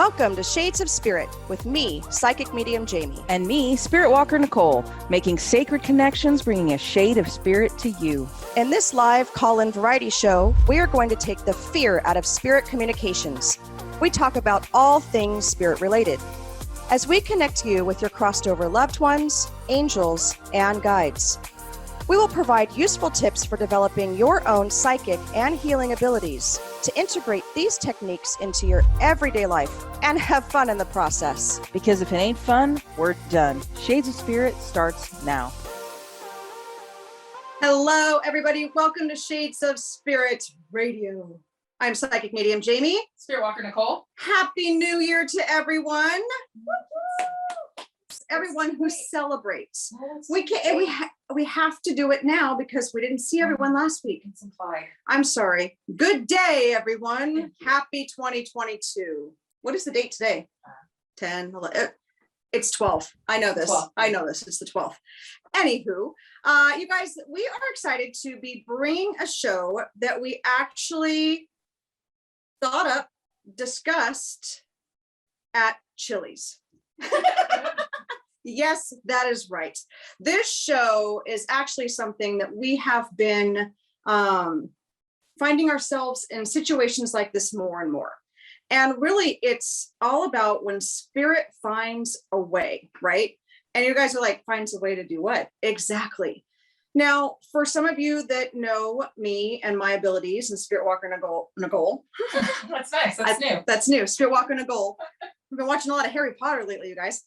Welcome to Shades of Spirit with me, Psychic Medium Jaime. And me, Spiritwalker Nicole, making sacred connections, bringing a shade of spirit to you. In this live call-in variety show, we are going to take the fear out of spirit communications. We talk about all things spirit-related, as we connect you with your crossed-over loved ones, angels, and guides. We will provide useful tips for developing your own psychic and healing abilities to integrate these techniques into your everyday life and have fun in the process. Because if it ain't fun, we're done. Shades of Spirit starts now. Hello, everybody. Welcome to Shades of Spirit Radio. I'm Psychic Medium Jaime. Spiritwalker Nicole. Happy New Year to everyone. Everyone who celebrates. We have to do it now because we didn't see everyone last week. I'm sorry. Good day, everyone. Happy 2022. What is the date today? 10, 11. It's 12. I know this. 12. I know this. It's the 12th. Anywho, you guys, we are excited to be bringing a show that we actually thought up, discussed at Chili's. Yes, that is right. This show is actually something that we have been finding ourselves in situations like this more and more. And really, it's all about when spirit finds a way, right? And you guys are like, finds a way to do what? Exactly. Now, for some of you that know me and my abilities and Spiritwalker Nicole. That's nice. That's new. That's new. Spiritwalker Nicole. I've been watching a lot of Harry Potter lately, you guys.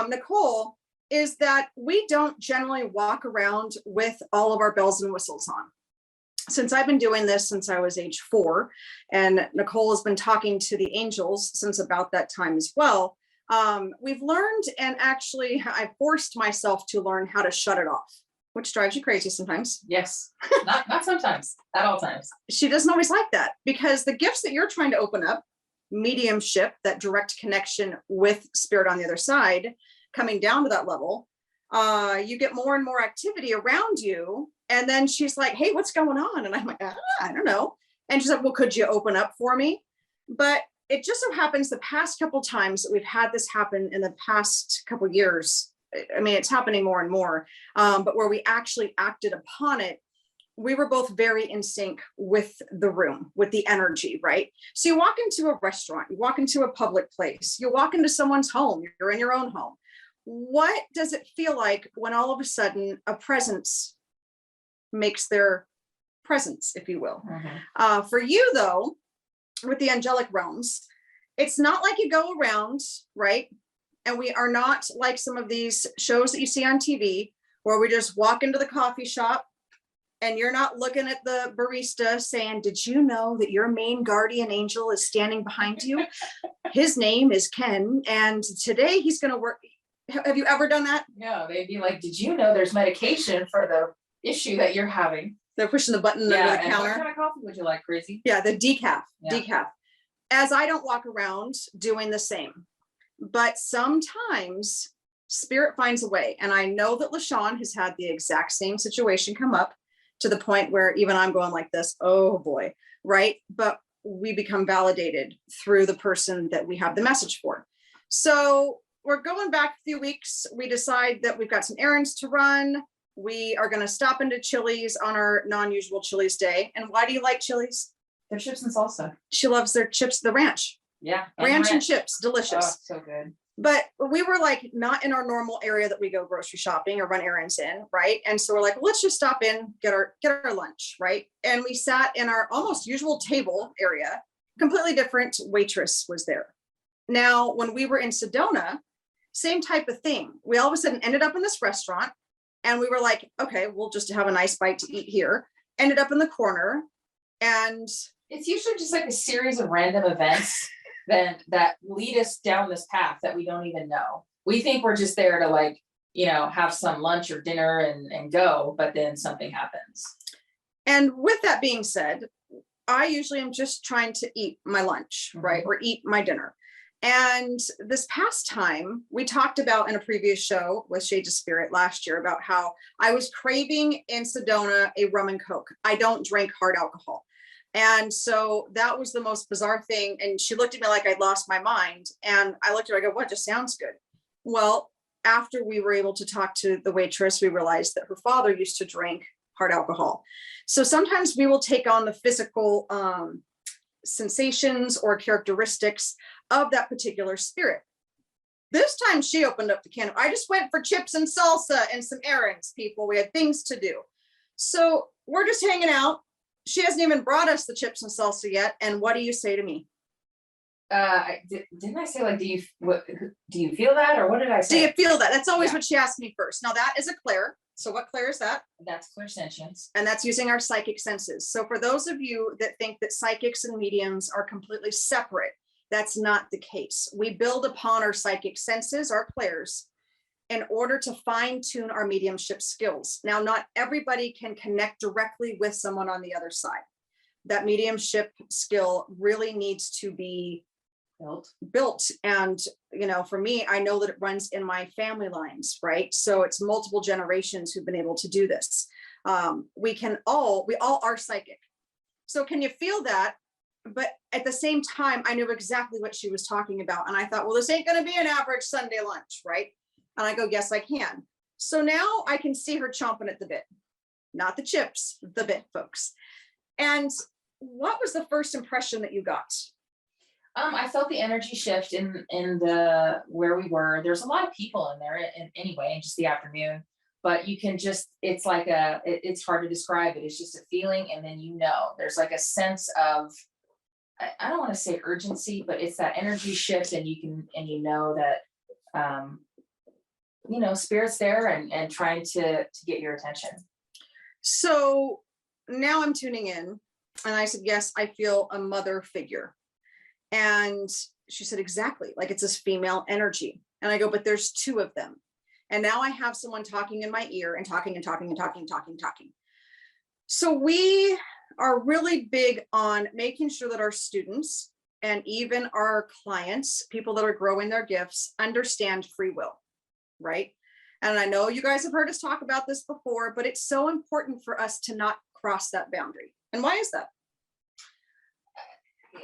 Nicole, is that we don't generally walk around with all of our bells and whistles on. Since I've been doing this since I was age 4, and Nicole has been talking to the angels since about that time as well, we've learned, and actually I forced myself to learn how to shut it off, which drives you crazy sometimes. Yes. Not sometimes, at all times. She doesn't always like that, because the gifts that you're trying to open up, mediumship, that direct connection with spirit on the other side, coming down to that level, you get more and more activity around you. And then she's like, hey, what's going on? And I'm like, I don't know. And she's like, well, could you open up for me? But it just so happens the past couple times that we've had this happen in the past couple years, I mean, it's happening more and more, but where we actually acted upon it, we were both very in sync with the room, with the energy, right? So you walk into a restaurant, you walk into a public place, you walk into someone's home, you're in your own home. What does it feel like when all of a sudden a presence makes their presence, if you will? Mm-hmm. For you, though, with the angelic realms, it's not like you go around, right? And we are not like some of these shows that you see on TV where we just walk into the coffee shop and you're not looking at the barista saying, did you know that your main guardian angel is standing behind you? His name is Ken, and today he's going to work. Have you ever done that? No, they'd be like, did you know there's medication for the issue that you're having? They're pushing the button under the counter. What kind of coffee would you like, crazy? Yeah, the decaf. Yeah. Decaf. As I don't walk around doing the same, but sometimes spirit finds a way. And I know that LaShawn has had the exact same situation come up, to the point where even I'm going like this, oh boy, right? But we become validated through the person that we have the message for. So we're going back a few weeks. We decide that we've got some errands to run. We are going to stop into Chili's on our non-usual Chili's day. And why do you like Chili's? Their chips and salsa. She loves their chips, the ranch. Yeah. Ranch and chips, delicious. Oh, so good. But we were like not in our normal area that we go grocery shopping or run errands in, right? And so we're like, let's just stop in, get our lunch, right? And we sat in our almost usual table area. Completely different waitress was there. Now, when we were in Sedona, same type of thing. We all of a sudden ended up in this restaurant, and we were like, okay, we'll just have a nice bite to eat here. Ended up in the corner, and it's usually just like a series of random events that lead us down this path that we don't even know. We think we're just there to, like, you know, have some lunch or dinner and go, but then something happens. And with that being said, I usually am just trying to eat my lunch, right? Or eat my dinner. And this past time, we talked about in a previous show with Shades of Spirit last year about how I was craving in Sedona a rum and Coke. I don't drink hard alcohol. And so that was the most bizarre thing. And she looked at me like I'd lost my mind. And I looked at her, I go, what, just sounds good. Well, after we were able to talk to the waitress, we realized that her father used to drink hard alcohol. So sometimes we will take on the physical sensations or characteristics of that particular spirit. This time she opened up the can. I just went for chips and salsa and some errands, people. We had things to do. So we're just hanging out. She hasn't even brought us the chips and salsa yet. And what do you say to me? Didn't I say like, do you feel that, or what did I say? Do you feel that? That's always Yeah. what she asked me first. Now that is a clair. So what clair is that? That's clairsentience. And that's using our psychic senses. So for those of you that think that psychics and mediums are completely separate, that's not the case. We build upon our psychic senses, our clairs, in order to fine tune our mediumship skills. Now, not everybody can connect directly with someone on the other side. That mediumship skill really needs to be built. And, you know, for me, I know that it runs in my family lines, right? So it's multiple generations who've been able to do this. We all are psychic. So can you feel that? But at the same time, I knew exactly what she was talking about. And I thought, well, this ain't going to be an average Sunday lunch, right? And I go, yes, I can. So now I can see her chomping at the bit, not the chips, the bit, folks. And what was the first impression that you got? I felt the energy shift in the where we were. There's a lot of people in there anyway, in just the afternoon. But you can just, it's like it's hard to describe it. It's just a feeling, and then there's like a sense of, I don't want to say urgency, but it's that energy shift, and you know that spirit's there and trying to get your attention. So now I'm tuning in, and I said, yes, I feel a mother figure. And she said, exactly, like it's this female energy. And I go, but there's two of them. And now I have someone talking in my ear and talking and talking and talking and talking and talking. So we are really big on making sure that our students and even our clients, people that are growing their gifts, understand free will, right? And I know you guys have heard us talk about this before, but it's so important for us to not cross that boundary. And why is that?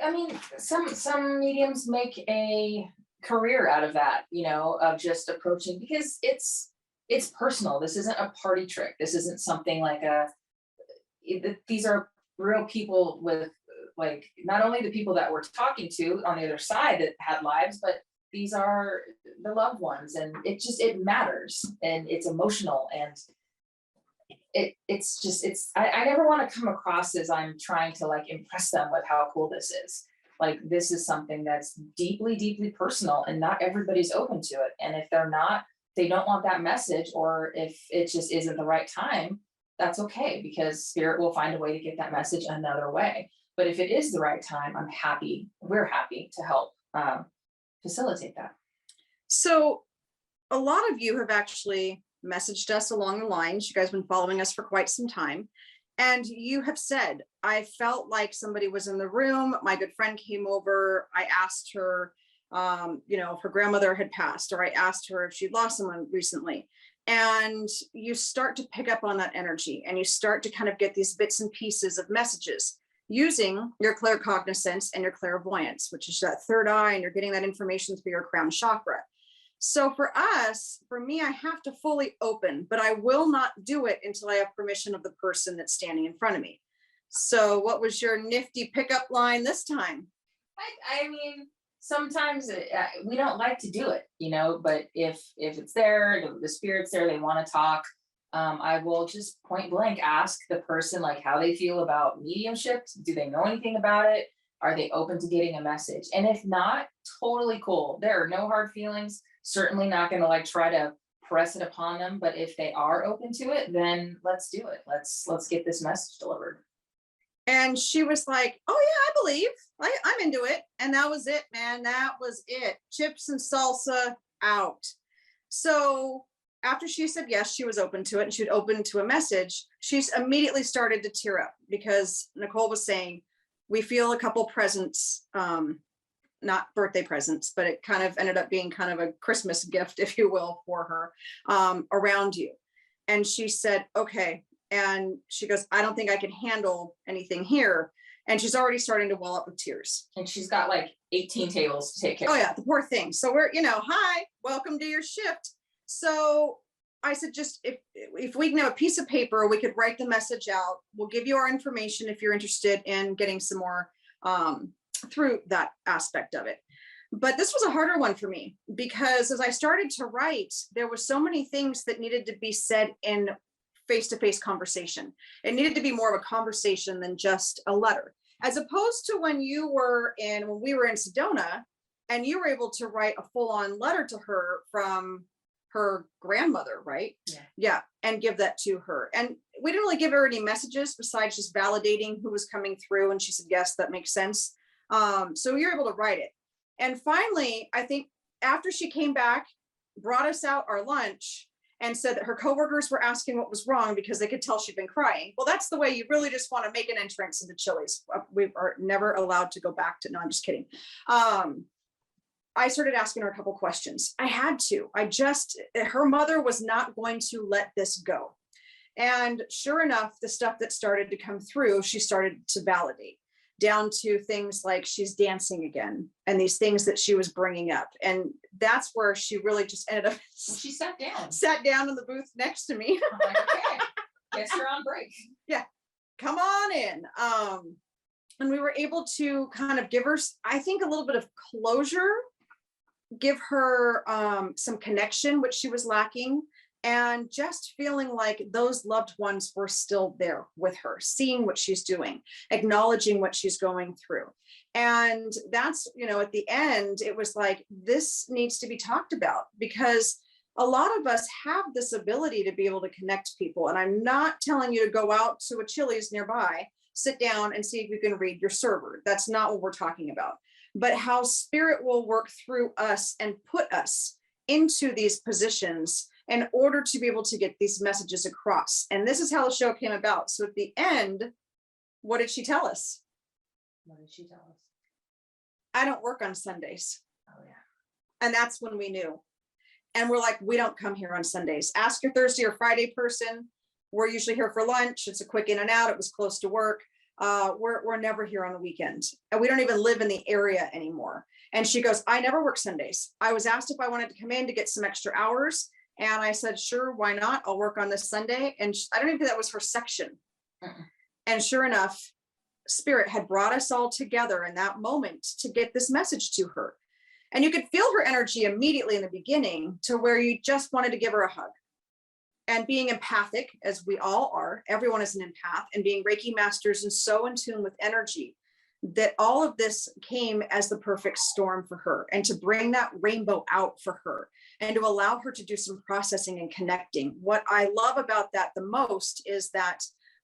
I mean, some mediums make a career out of that, of just approaching, because it's personal. This isn't a party trick. This isn't something like these are real people with, like, not only the people that we're talking to on the other side that had lives, but these are the loved ones, and it matters, and it's emotional, and I never want to come across as I'm trying to like impress them with how cool this is. Like, this is something that's deeply, deeply personal, and not everybody's open to it. And if they don't want that message, or if it just isn't the right time, that's okay, because spirit will find a way to get that message another way. But if it is the right time, we're happy to help facilitate that. So a lot of you have actually messaged us along the lines. You guys have been following us for quite some time. And you have said, I felt like somebody was in the room. My good friend came over. I asked her, if her grandmother had passed, or I asked her if she'd lost someone recently. And you start to pick up on that energy, and you start to kind of get these bits and pieces of messages using your claircognizance and your clairvoyance, which is that third eye, and you're getting that information through your crown chakra. So for me, I have to fully open, but I will not do it until I have permission of the person that's standing in front of me. So what was your nifty pickup line this time? I mean, sometimes we don't like to do it, but if it's there, the spirit's there, they want to talk, I will just point blank ask the person like how they feel about mediumship. Do they know anything about it? Are they open to getting a message? And if not, totally cool. There are no hard feelings. Certainly not going to like try to press it upon them. But if they are open to it, then let's do it. Let's get this message delivered. And she was like, oh yeah, I believe, I'm into it. And that was it, man. That was it. Chips and salsa out. So after she said yes, she was open to it, and she'd open to a message, she's immediately started to tear up, because Nicole was saying, we feel a couple presents, not birthday presents, but it kind of ended up being kind of a Christmas gift, if you will, for her, around you. And she said, okay. And she goes, I don't think I can handle anything here. And she's already starting to well up with tears. And she's got like 18 tables to take care of. Oh yeah, the poor thing. So we're, hi, welcome to your shift. So I said, just if we can have a piece of paper, we could write the message out. We'll give you our information if you're interested in getting some more through that aspect of it. But this was a harder one for me, because as I started to write, there were so many things that needed to be said in face-to-face conversation. It needed to be more of a conversation than just a letter, as opposed to when we were in Sedona, and you were able to write a full-on letter to her from her grandmother, right? Yeah, and give that to her. And we didn't really give her any messages besides just validating who was coming through, and she said, yes, that makes sense. So you're able to write it. And finally, I think after she came back, brought us out our lunch, and said that her coworkers were asking what was wrong because they could tell she'd been crying. Well, that's the way you really just want to make an entrance into Chili's. We are never allowed to go back to, no, I'm just kidding. I started asking her a couple questions. I had to. Her mother was not going to let this go. And sure enough, the stuff that started to come through, she started to validate, down to things like she's dancing again, and these things that she was bringing up. And that's where she really just ended up. She sat down in the booth next to me. I'm like, okay, guess you're on break. Yeah, come on in. And we were able to kind of give her, I think, a little bit of closure, give her some connection, which she was lacking, and just feeling like those loved ones were still there with her, seeing what she's doing, acknowledging what she's going through. And that's, at the end, it was like, this needs to be talked about, because a lot of us have this ability to be able to connect people. And I'm not telling you to go out to a Chili's nearby, sit down and see if you can read your server. That's not what we're talking about. But how spirit will work through us and put us into these positions in order to be able to get these messages across. And this is how the show came about. So at the end, what did she tell us? What did she tell us? I don't work on Sundays. Oh yeah. And that's when we knew. And we're like, we don't come here on Sundays. Ask your Thursday or Friday person. We're usually here for lunch. It's a quick in and out. It was close to work. We're never here on the weekend, and we don't even live in the area anymore. And she goes, I never work Sundays. I was asked if I wanted to come in to get some extra hours. And I said, sure, why not? I'll work on this Sunday. And I don't even think that was her section. And sure enough, Spirit had brought us all together in that moment to get this message to her. And you could feel her energy immediately in the beginning, to where you just wanted to give her a hug. And being empathic, as we all are, everyone is an empath, and being Reiki masters and so in tune with energy, that all of this came as the perfect storm for her, and to bring that rainbow out for her, and to allow her to do some processing and connecting. What I love about that the most is that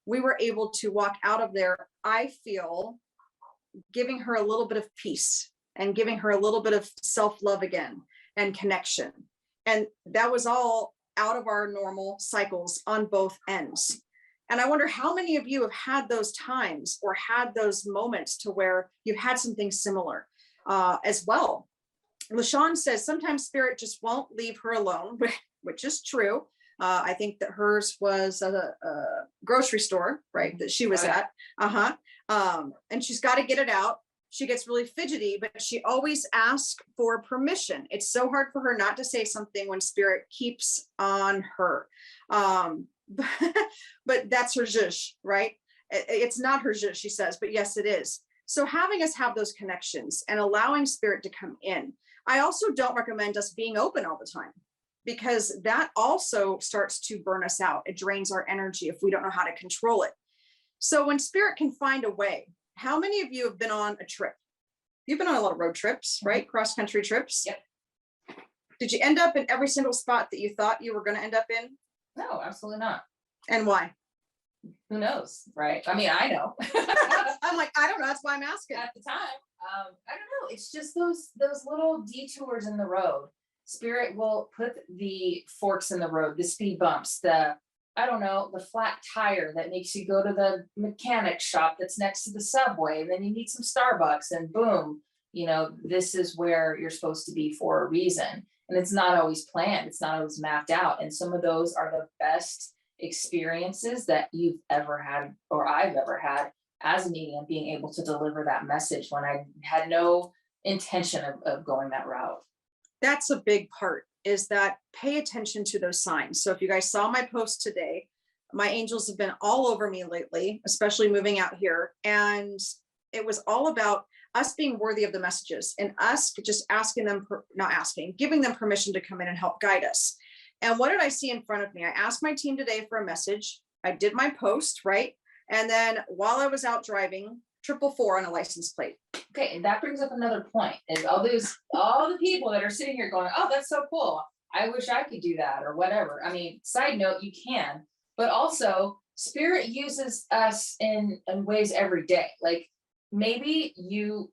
we were able to walk out of there, I feel, giving her a little bit of peace, and giving her a little bit of self-love again, and connection. And that was all out of our normal cycles on both ends. And I wonder how many of you have had those times, or had those moments to where you've had something similar as well. LaShawn says sometimes spirit just won't leave her alone, which is true. I think that hers was a grocery store, right, that she was at. And she's got to get it out. She gets really fidgety, but she always asks for permission. It's so hard for her not to say something when spirit keeps on her. But that's her zhush, right? It's not her zhush, she says, but yes, it is. So having us have those connections and allowing spirit to come in. I also don't recommend us being open all the time, because that also starts to burn us out. It drains our energy if we don't know how to control it. So when spirit can find a way, how many of you have been on a trip? You've been on a lot of road trips, right? Cross-country trips. Yep. Did you end up in every single spot that you thought you were going to end up in? No, absolutely not. And why? Who knows, right? I mean, I know. I'm like, I don't know. That's why I'm asking. At the time, I don't know. It's just those little detours in the road. Spirit will put the forks in the road, the speed bumps, I don't know, the flat tire that makes you go to the mechanic shop that's next to the subway, and then you need some Starbucks, and boom, this is where you're supposed to be for a reason. And it's not always planned. It's not always mapped out. And some of those are the best experiences that you've ever had, or I've ever had, as a medium being able to deliver that message when I had no intention of going that route. That's a big part, is that pay attention to those signs. So if you guys saw my post today, my angels have been all over me lately, especially moving out here. And it was all about us being worthy of the messages and us just asking them, not asking, giving them permission to come in and help guide us. And what did I see in front of me? I asked my team today for a message. I did my post, right? And then while I was out driving, 444 on a license plate. Okay, and that brings up another point, is all the people that are sitting here going, oh, that's so cool, I wish I could do that, or whatever. I mean, side note, you can, but also spirit uses us in ways every day. Like maybe you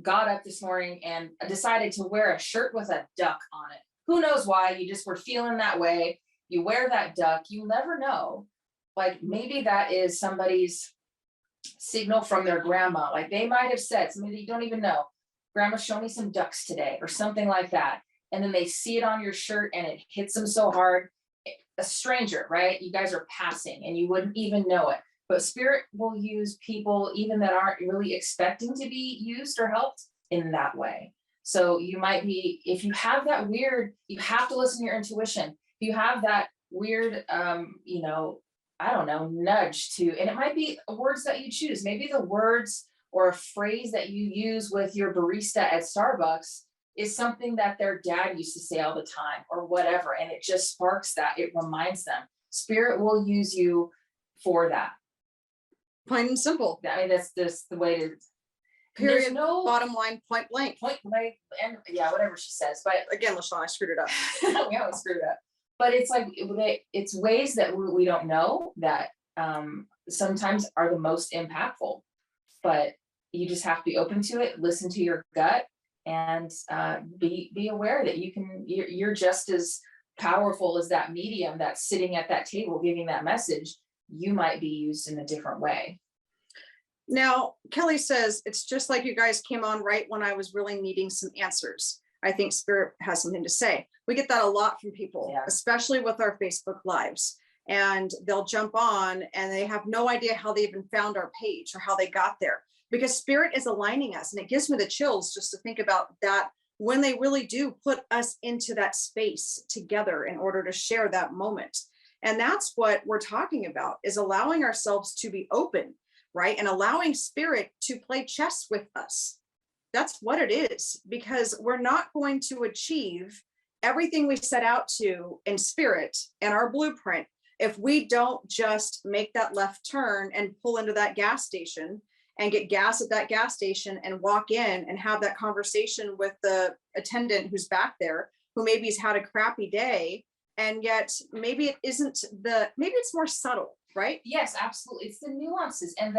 got up this morning and decided to wear a shirt with a duck on it. Who knows why? You just were feeling that way. You wear that duck. You never know. Like maybe that is somebody's signal from their grandma. Like they might have said, somebody that you don't even know, grandma, show me some ducks today, or something like that. And then they see it on your shirt and it hits them so hard. A stranger, right? You guys are passing and you wouldn't even know it. But spirit will use people even that aren't really expecting to be used or helped in that way. So you might be, if you have that weird, you have to listen to your intuition. If you have that weird, I don't know, nudge to, and it might be words that you choose. Maybe the words or a phrase that you use with your barista at Starbucks is something that their dad used to say all the time or whatever. And it just sparks that, it reminds them. Spirit will use you for that. Plain and simple. I mean, that's just the way to, Period. No Bottom line, point blank. point blank, and yeah, whatever she says. But Again, LaShawn, I screwed it up. we always screwed up. But it's like, it's ways that we don't know that sometimes are the most impactful. But you just have to be open to it, listen to your gut, and be aware that you're just as powerful as that medium that's sitting at that table giving that message. You might be used in a different way. Now, Kelly says, it's just like you guys came on right when I was really needing some answers. I think Spirit has something to say. We get that a lot from people, Yeah. especially with our Facebook lives. And they'll jump on and they have no idea how they even found our page or how they got there, because Spirit is aligning us. And it gives me the chills just to think about that, when they really do put us into that space together in order to share that moment. And that's what we're talking about, is allowing ourselves to be open, right? And allowing Spirit to play chess with us. That's what it is, because we're not going to achieve everything we set out to in Spirit and our blueprint if we don't just make that left turn and pull into that gas station and get gas at that gas station and walk in and have that conversation with the attendant who's back there, who maybe has had a crappy day. And yet maybe it isn't maybe it's more subtle, right? Yes, absolutely. It's the nuances and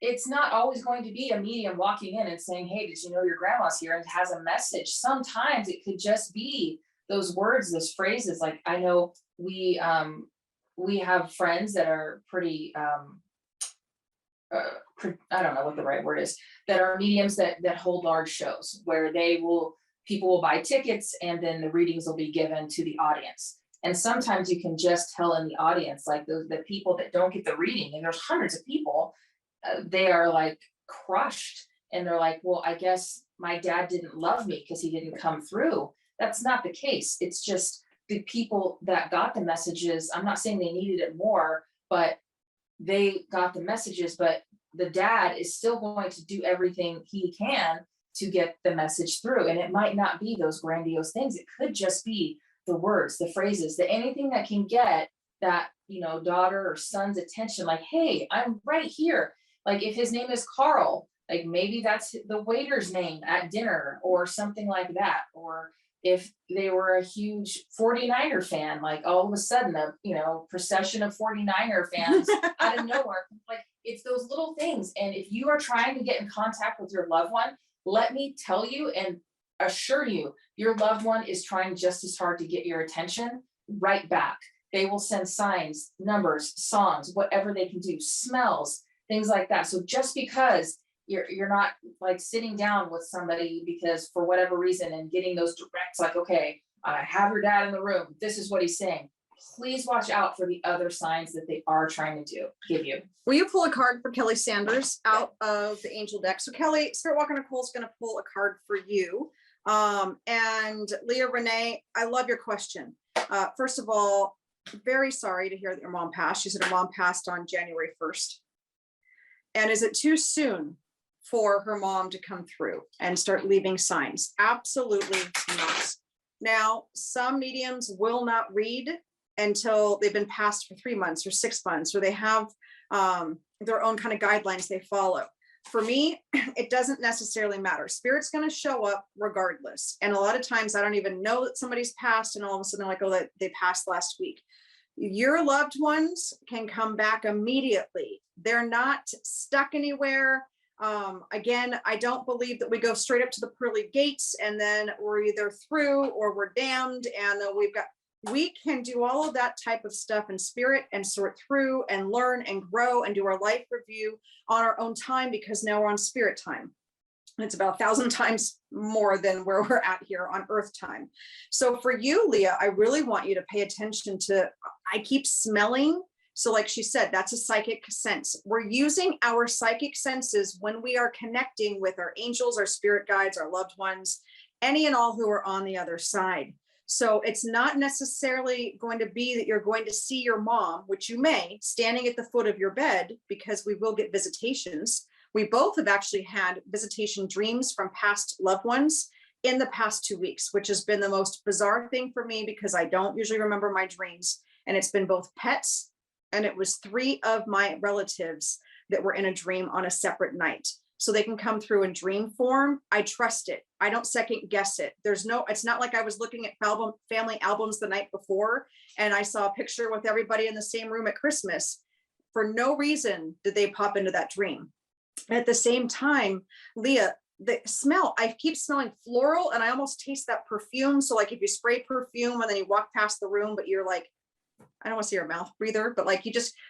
it's not always going to be a medium walking in and saying, hey, did you know your grandma's here and has a message? Sometimes it could just be those words, those phrases. Like I know we have friends that are pretty, I don't know what the right word is, that are mediums that hold large shows where people will buy tickets and then the readings will be given to the audience. And sometimes you can just tell in the audience, like the people that don't get the reading, and there's hundreds of people, they are like crushed. And they're like, well, I guess my dad didn't love me because he didn't come through. That's not the case. It's just the people that got the messages. I'm not saying they needed it more, but they got the messages, but the dad is still going to do everything he can to get the message through. And it might not be those grandiose things. It could just be the words, the phrases, anything that can get that, daughter or son's attention. Like, hey, I'm right here. Like if his name is Carl, like maybe that's the waiter's name at dinner or something like that. Or if they were a huge 49er fan, like all of a sudden a procession of 49er fans out of nowhere. Like it's those little things. And if you are trying to get in contact with your loved one, let me tell you and assure you, your loved one is trying just as hard to get your attention right back. They will send signs, numbers, songs, whatever they can do, smells, things like that. So just because you're not like sitting down with somebody because for whatever reason and getting those directs, like, okay, I have your dad in the room, this is what he's saying. please watch out for the other signs that they are trying to give you. Will you pull a card for Kelly Sanders out of the angel deck? So Kelly, Spiritwalker Nicole is going to pull a card for you. And Leah Renee, I love your question. First of all, very sorry to hear that your mom passed. She said her mom passed on January 1st. And is it too soon for her mom to come through and start leaving signs? Absolutely not. Now, some mediums will not read until they've been passed for 3 months or 6 months, or they have their own kind of guidelines they follow. For me, it doesn't necessarily matter. Spirit's going to show up regardless. And a lot of times I don't even know that somebody's passed, and all of a sudden they're like, oh, they passed last week. Your loved ones can come back immediately. They're not stuck anywhere. Again, I don't believe that we go straight up to the pearly gates and then we're either through or we're damned, and we can do all of that type of stuff in spirit and sort through and learn and grow and do our life review on our own time, because now we're on spirit time. It's about 1,000 times more than where we're at here on earth time. So for you, Leah, I really want you to pay attention to, I keep smelling. So like she said, that's a psychic sense. We're using our psychic senses when we are connecting with our angels, our spirit guides, our loved ones, any and all who are on the other side. So it's not necessarily going to be that you're going to see your mom, which you may, standing at the foot of your bed, because we will get visitations. We both have actually had visitation dreams from past loved ones in the past 2 weeks, which has been the most bizarre thing for me because I don't usually remember my dreams. And it's been both pets, and it was 3 of my relatives that were in a dream on a separate night. So they can come through in dream form. I trust it. I don't second guess it. It's not like I was looking at family albums the night before and I saw a picture with everybody in the same room at Christmas. For no reason did they pop into that dream. At the same time, Leah, the smell, I keep smelling floral and I almost taste that perfume. So like if you spray perfume and then you walk past the room, but you're like, I don't want to see your mouth breather, but like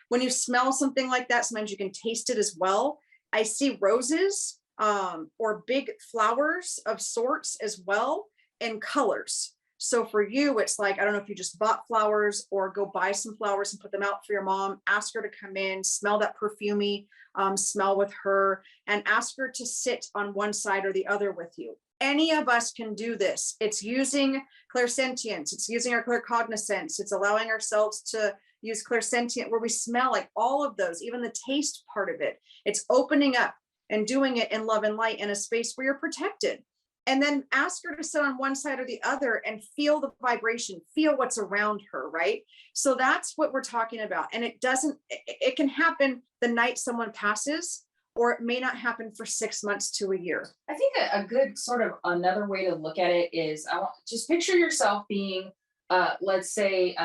when you smell something like that, sometimes you can taste it as well. I see roses or big flowers of sorts as well, and colors. So for you, it's like, I don't know if you just bought flowers or go buy some flowers and put them out for your mom, ask her to come in, smell that perfumey smell with her, and ask her to sit on one side or the other with you. Any of us can do this. It's using clairsentience. It's using our claircognizance. It's allowing ourselves to use clairsentient where we smell, like all of those, even the taste part of it. It's opening up and doing it in love and light in a space where you're protected. And then ask her to sit on one side or the other and feel the vibration, feel what's around her, right? So that's what we're talking about. And it can happen the night someone passes, or it may not happen for 6 months to a year. I think a good sort of another way to look at it is, just picture yourself being, let's say,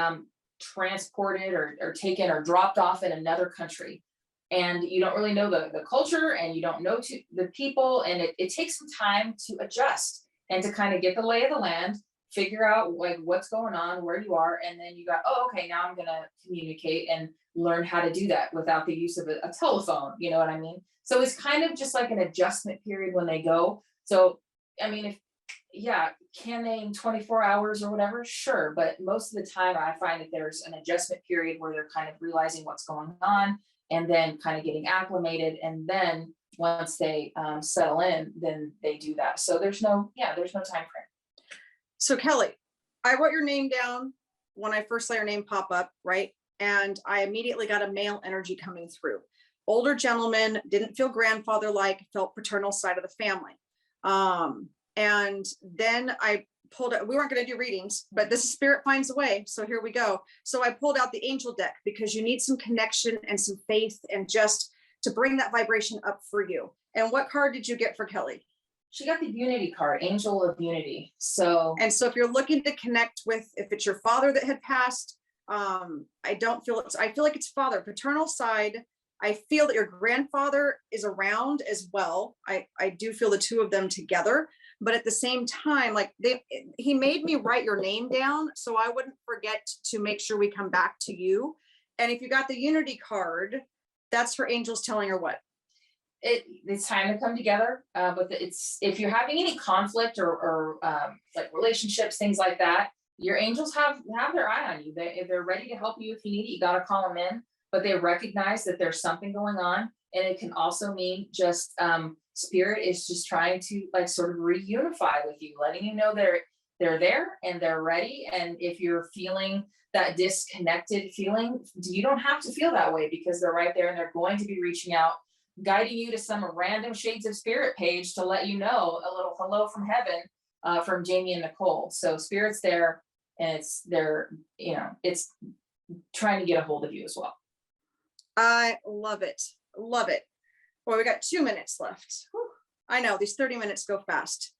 transported or taken or dropped off in another country, and you don't really know the culture and you don't know the people, and it takes some time to adjust and to kind of get the lay of the land, figure out like what's going on, where you are, and then you got, oh, okay, now I'm gonna communicate and learn how to do that without the use of a telephone, you know what I mean? So it's kind of just like an adjustment period when they go. So I mean, can they in 24 hours or whatever? Sure. But most of the time I find that there's an adjustment period where they're kind of realizing what's going on and then kind of getting acclimated. And then once they settle in, then they do that. So there's no time frame. So Kelly, I wrote your name down when I first saw your name pop up, right? And I immediately got a male energy coming through. Older gentleman, didn't feel grandfather-like, felt paternal side of the family. And then I pulled out, we weren't going to do readings, but this is Spirit Finds a Way. So here we go. So I pulled out the angel deck because you need some connection and some faith and just to bring that vibration up for you. And what card did you get for Kelly? She got the Unity card, Angel of Unity. So if you're looking to connect with, if it's your father that had passed, I feel like it's father, paternal side. I feel that your grandfather is around as well. I do feel the two of them together, but at the same time, like he made me write your name down so I wouldn't forget to make sure we come back to you. And if you got the Unity card, that's her angels telling her what? It's time to come together. But if you're having any conflict or like relationships, things like that, your angels have their eye on you. If they're ready to help you if you need it, you got to call them in, but they recognize that there's something going on. And it can also mean just spirit is just trying to like sort of reunify with you, letting you know they're there and they're ready. And if you're feeling that disconnected feeling, you don't have to feel that way, because they're right there and they're going to be reaching out, guiding you to some random Shades of Spirit page to let you know a little hello from heaven from Jaime and Nicole. So spirit's there, and it's trying to get a hold of you as well. I love it. Love it. Well, we got 2 minutes left. Whew. I know these 30 minutes go fast.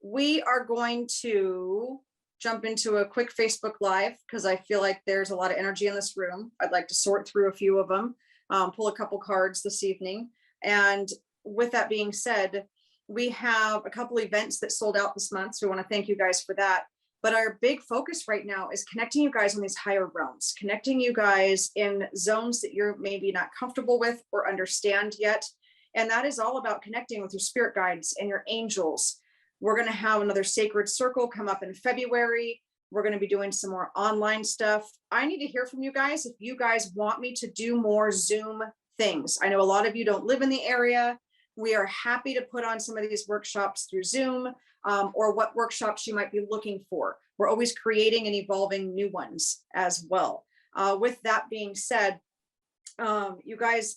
We are going to jump into a quick Facebook Live because I feel like there's a lot of energy in this room. I'd like to sort through a few of them, pull a couple cards this evening. And with that being said, we have a couple events that sold out this month. So we want to thank you guys for that. But our big focus right now is connecting you guys on these higher realms, connecting you guys in zones that you're maybe not comfortable with or understand yet. And that is all about connecting with your spirit guides and your angels. We're going to have another sacred circle come up in February. We're going to be doing some more online stuff. I need to hear from you guys if you guys want me to do more Zoom things. I know a lot of you don't live in the area. We are happy to put on some of these workshops through Zoom, or what workshops you might be looking for. We're always creating and evolving new ones as well. With that being said, you guys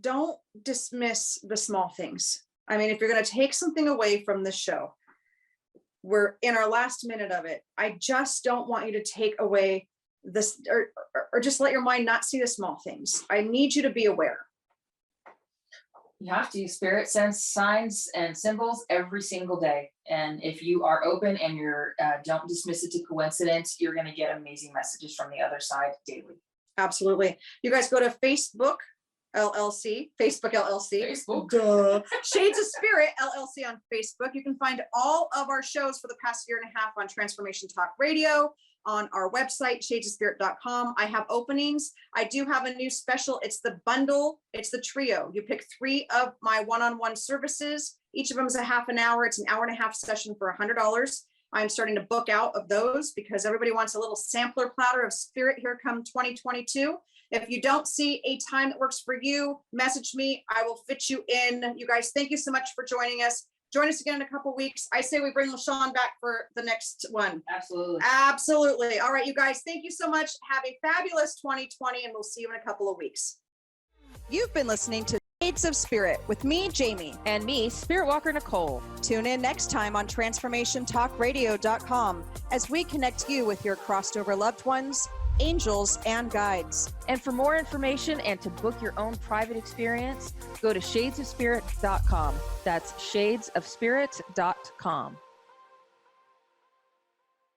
don't dismiss the small things. I mean, if you're going to take something away from this show, we're in our last minute of it. I just don't want you to take away this or just let your mind not see the small things. I need you to be aware. You have to. Spirit sends signs and symbols every single day. And if you are open and you're don't dismiss it to coincidence, you're going to get amazing messages from the other side daily. Absolutely. You guys go to Facebook LLC. Duh. Shades of Spirit LLC on Facebook. You can find all of our shows for the past year and a half on Transformation Talk Radio, on our website, shadesofspirit.com. I have openings. I do have a new special. It's the bundle. It's the trio. You pick 3 of my one-on-one services. Each of them is a half an hour. It's an hour and a half session for $100. I'm starting to book out of those because everybody wants a little sampler platter of spirit here come 2022. If you don't see a time that works for you, message me. I will fit you in. You guys, thank you so much for joining us. Join us again in a couple weeks. I say we bring LaShawn back for the next one. Absolutely. Absolutely. All right, you guys, thank you so much. Have a fabulous 2020, and we'll see you in a couple of weeks. You've been listening to Shades of Spirit with me, Jaime. And me, Spiritwalker Nicole. Tune in next time on TransformationTalkRadio.com as we connect you with your crossed over loved ones, angels, and guides. And for more information and to book your own private experience, go to shadesofspirit.com. That's shadesofspirit.com.